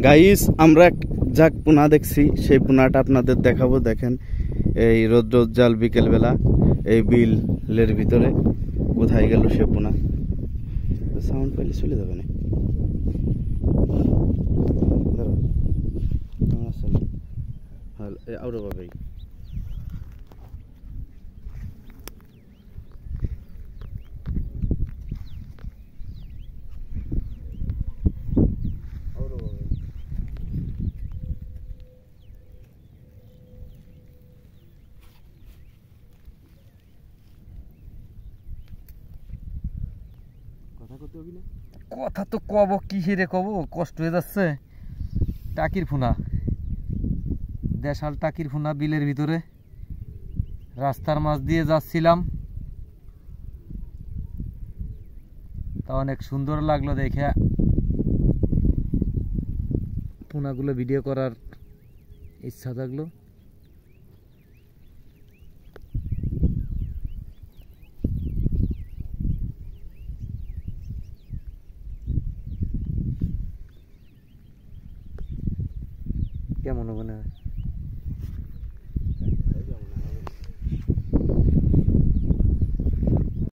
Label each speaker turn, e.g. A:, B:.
A: Guys আমরা যাক পোনা দেখছি সেই পোনাটা আপনাদের দেখাবো। দেখেন এই রৌদ্রোজ্জ্বল বিকেলবেলা এই বিলের ভিতরে কোথায় গেল সে পোনা। সাউন্ড পেলে চলে যাবে না। আউরো ভাই
B: কথা তো কব কি হিরে কব, কষ্ট হয়ে যাচ্ছে। টাকির ফোনা, দেশাল টাকির ফোনা বিলের ভিতরে রাস্তার মাঝ দিয়ে যাচ্ছিলাম, তা অনেক সুন্দর লাগলো দেখে। ফোনাগুলো ভিডিও করার ইচ্ছা থাকলো। কেমন হবে না?